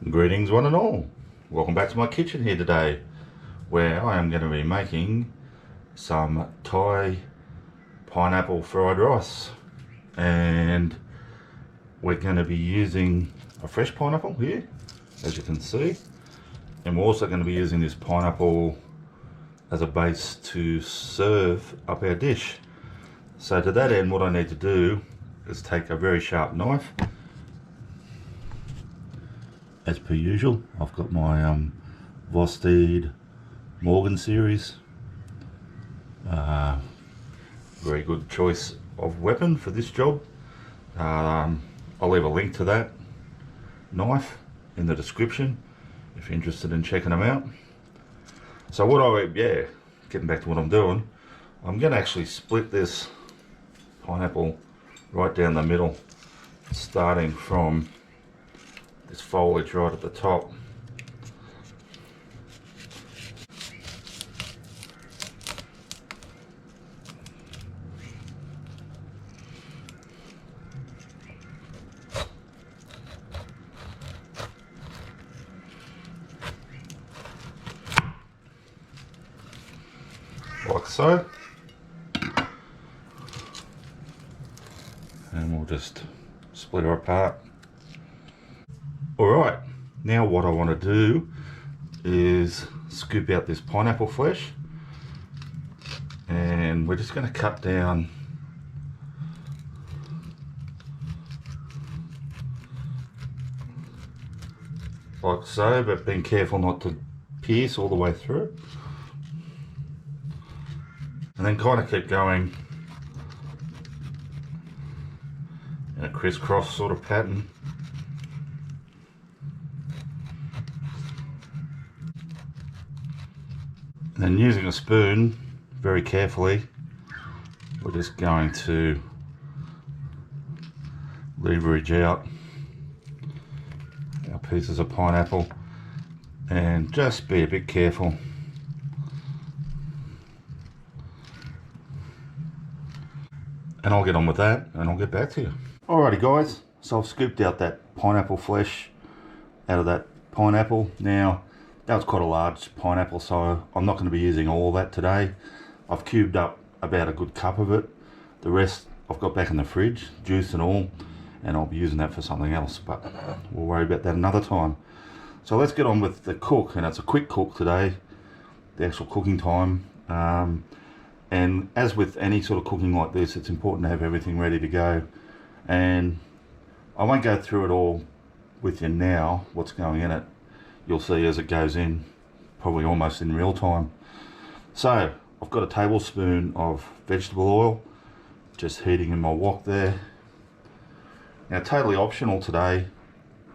Greetings one and all. Welcome back to my kitchen here today, where I am going to be making some Thai pineapple fried rice. And we're going to be using a fresh pineapple here, as you can see. And we're also going to be using this pineapple as a base to serve up our dish. So to that end, what I need to do is take a very sharp knife. As per usual, I've got my Vostede Morgan series. Very good choice of weapon for this job. I'll leave a link to that knife in the description if you're interested in checking them out. So getting back to what I'm doing, I'm going to actually split this pineapple right down the middle, starting from this foliage right at the top. Like so. And we'll just split her apart. Alright, now what I want to do is scoop out this pineapple flesh, and we're just going to cut down like so, but being careful not to pierce all the way through, and then kind of keep going in a crisscross sort of pattern. And then using a spoon, very carefully, we're just going to leverage out our pieces of pineapple and just be a bit careful. And I'll get on with that and I'll get back to you. Alrighty guys, so I've scooped out that pineapple flesh out of that pineapple. Now, that was quite a large pineapple, so I'm not going to be using all that today. I've cubed up about a good cup of it. The rest I've got back in the fridge, juice and all, and I'll be using that for something else, but we'll worry about that another time. So let's get on with the cook, and it's a quick cook today, the actual cooking time. And as with any sort of cooking like this, it's important to have everything ready to go. And I won't go through it all with you now, what's going in it. You'll see as it goes in, probably almost in real time. So I've got a tablespoon of vegetable oil, just heating in my wok there. Now totally optional today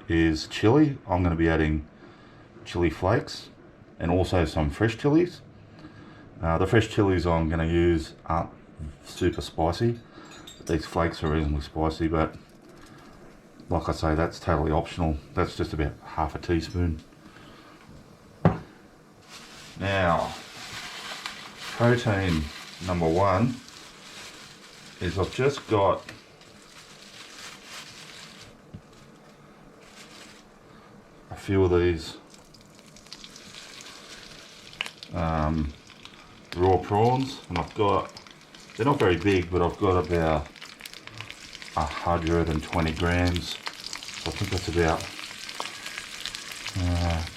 is chili. I'm going to be adding chili flakes and also some fresh chilies. The fresh chilies I'm going to use aren't super spicy. These flakes are reasonably spicy, but like I say, that's totally optional. That's just about half a teaspoon. Now, protein number one is I've just got a few of these raw prawns, and they're not very big, but I've got about 120 grams. So I think that's about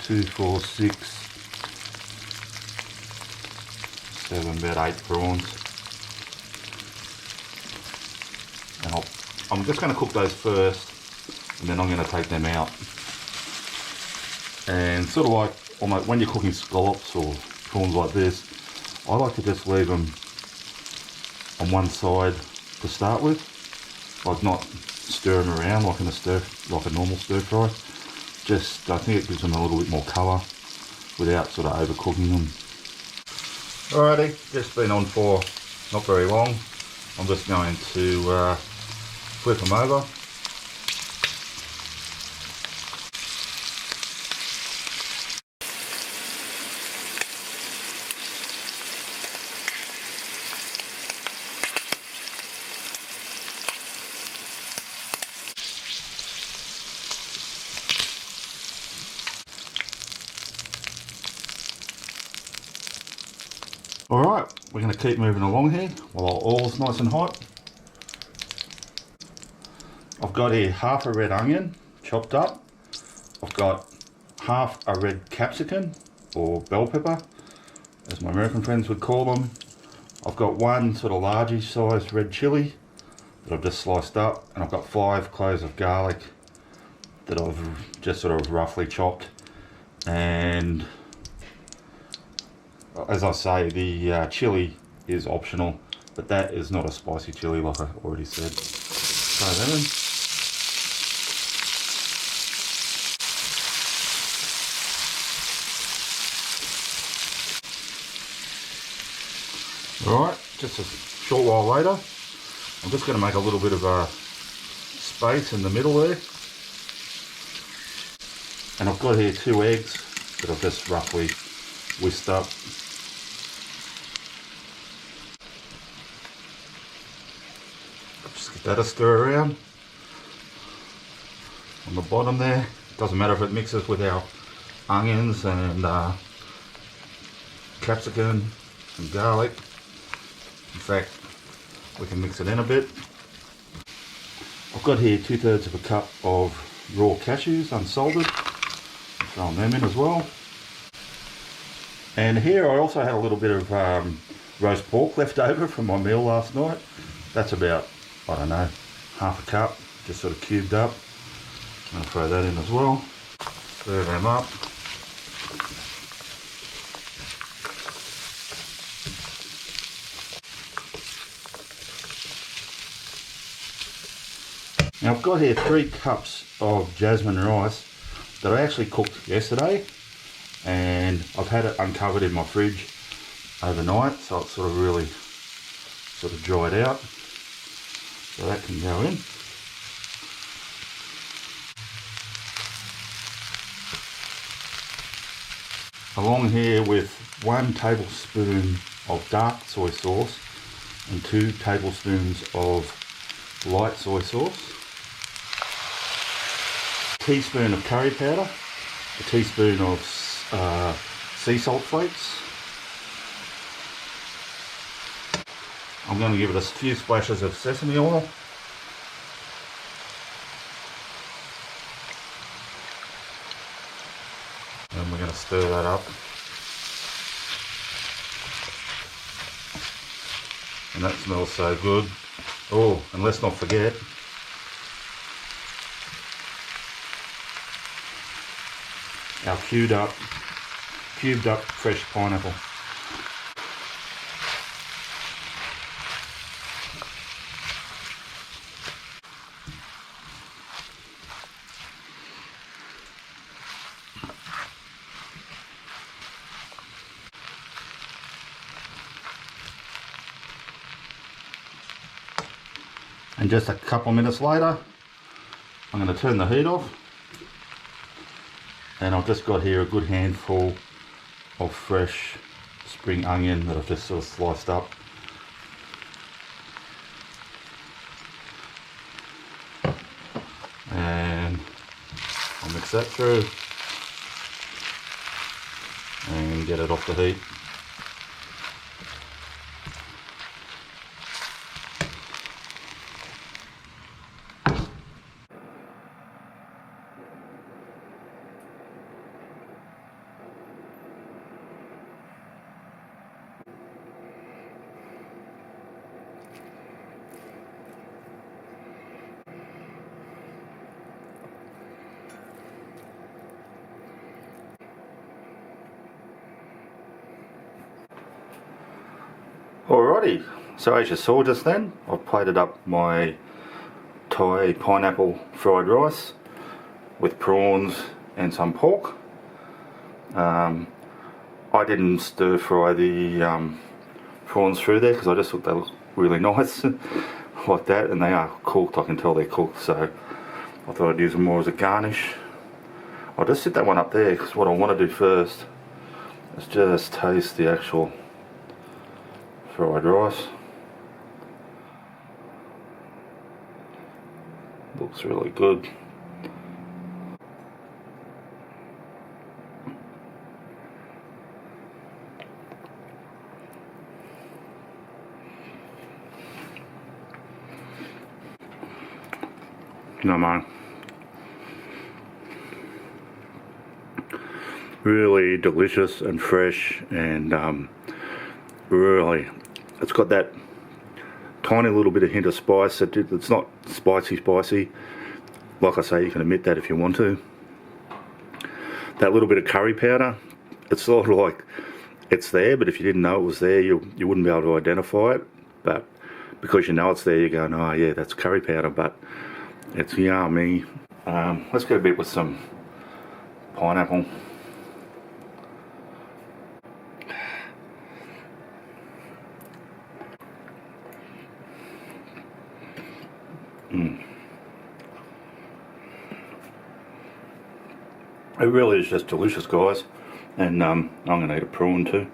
2, 4, 6, 7, about 8 prawns. And I'm just going to cook those first, and then I'm going to take them out. And sort of like almost when you're cooking scallops or prawns like this, I like to just leave them on one side to start with, like not stir them around like a normal stir fry. I think it gives them a little bit more colour without sort of overcooking them. Alrighty, just been on for not very long. I'm just going to flip them over. we're going to keep moving along here while our oil's nice and hot. I've got here half a red onion chopped up. I've got half a red capsicum or bell pepper, as my American friends would call them. I've got one sort of largish sized red chilli that I've just sliced up, and I've got 5 cloves of garlic that I've just sort of roughly chopped. And as I say, the chili is optional, but that is not a spicy chili like I already said. Throw that in. Alright, just a short while later, I'm just going to make a little bit of a space in the middle there. And I've got here 2 eggs that I've just roughly whisked up. Just give that a stir around on the bottom there. Doesn't matter if it mixes with our onions and capsicum and garlic. In fact, we can mix it in a bit. I've got here 2/3 of a cup of raw cashews, unsalted. I'm throwing them in as well. And here I also had a little bit of roast pork left over from my meal last night. That's about, I don't know, half a cup, just sort of cubed up. I'm going to throw that in as well. Stir them up. Now I've got here 3 cups of jasmine rice that I actually cooked yesterday, and I've had it uncovered in my fridge overnight, so it's sort of really sort of dried out. So that can go in. Along here with 1 tablespoon of dark soy sauce and 2 tablespoons of light soy sauce. Teaspoon of curry powder, a teaspoon of sea salt flakes. I'm going to give it a few splashes of sesame oil. And we're going to stir that up. And that smells so good. Oh, and let's not forget, our cubed up fresh pineapple. And just a couple of minutes later, I'm going to turn the heat off. And I've just got here a good handful of fresh spring onion that I've just sort of sliced up. And I'll mix that through and get it off the heat. Alrighty, so as you saw just then, I've plated up my Thai pineapple fried rice with prawns and some pork. I didn't stir fry the prawns through there because I just thought they looked really nice like that, and they are cooked. I can tell they're cooked, so I thought I'd use them more as a garnish. I'll just sit that one up there because what I want to do first is just taste the actual fried rice. Looks really good. No man. Really delicious and fresh, and really, it's got that tiny little bit of hint of spice. It's not spicy. Like I say, you can admit that if you want to. That little bit of curry powder, it's sort of like it's there, but if you didn't know it was there, you wouldn't be able to identify it. But because you know it's there, you're going, oh yeah, that's curry powder, but it's yummy. Let's get a bit with some pineapple. It really is just delicious, guys. And I'm going to eat a prawn too.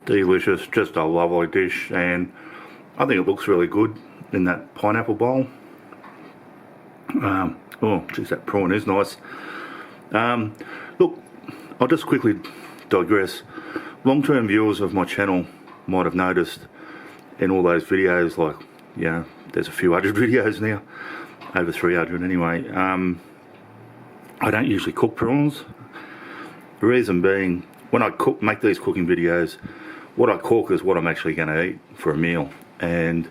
Delicious, just a lovely dish, and I think it looks really good in that pineapple bowl. Oh, geez, that prawn is nice. Look, I'll just quickly digress. Long-term viewers of my channel might have noticed in all those videos, like, you know, there's a few hundred videos now, over 300 anyway. I don't usually cook prawns. The reason being, when I make these cooking videos, what I cook is what I'm actually going to eat for a meal. And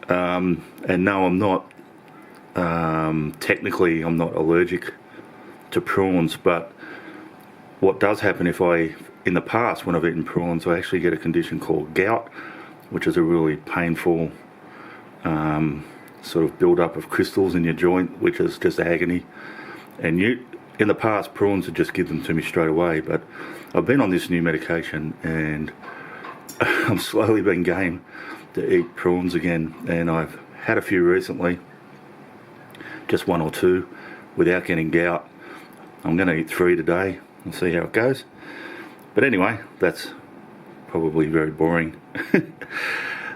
no, I'm not, technically I'm not allergic to prawns, but what does happen in the past when I've eaten prawns, I actually get a condition called gout, which is a really painful sort of build up of crystals in your joint, which is just agony. And in the past, prawns would just give them to me straight away, but I've been on this new medication and I'm slowly being game to eat prawns again, and I've had a few recently, just 1 or 2 without getting gout. I'm going to eat 3 today and see how it goes. But anyway, that's probably very boring.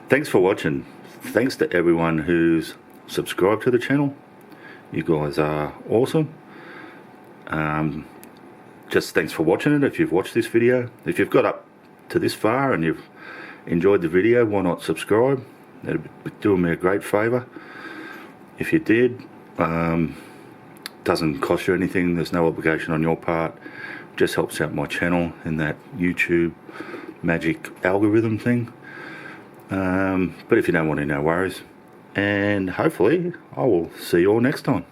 Thanks for watching. Thanks to everyone who's subscribed to the channel. You guys are awesome. Just thanks for watching it if you've watched this video. If you've got up to this far and you've enjoyed the video, why not subscribe? That'd be doing me a great favour. If you did, doesn't cost you anything, there's no obligation on your part, just helps out my channel in that YouTube magic algorithm thing. But if you don't want to, no worries, and hopefully I will see you all next time.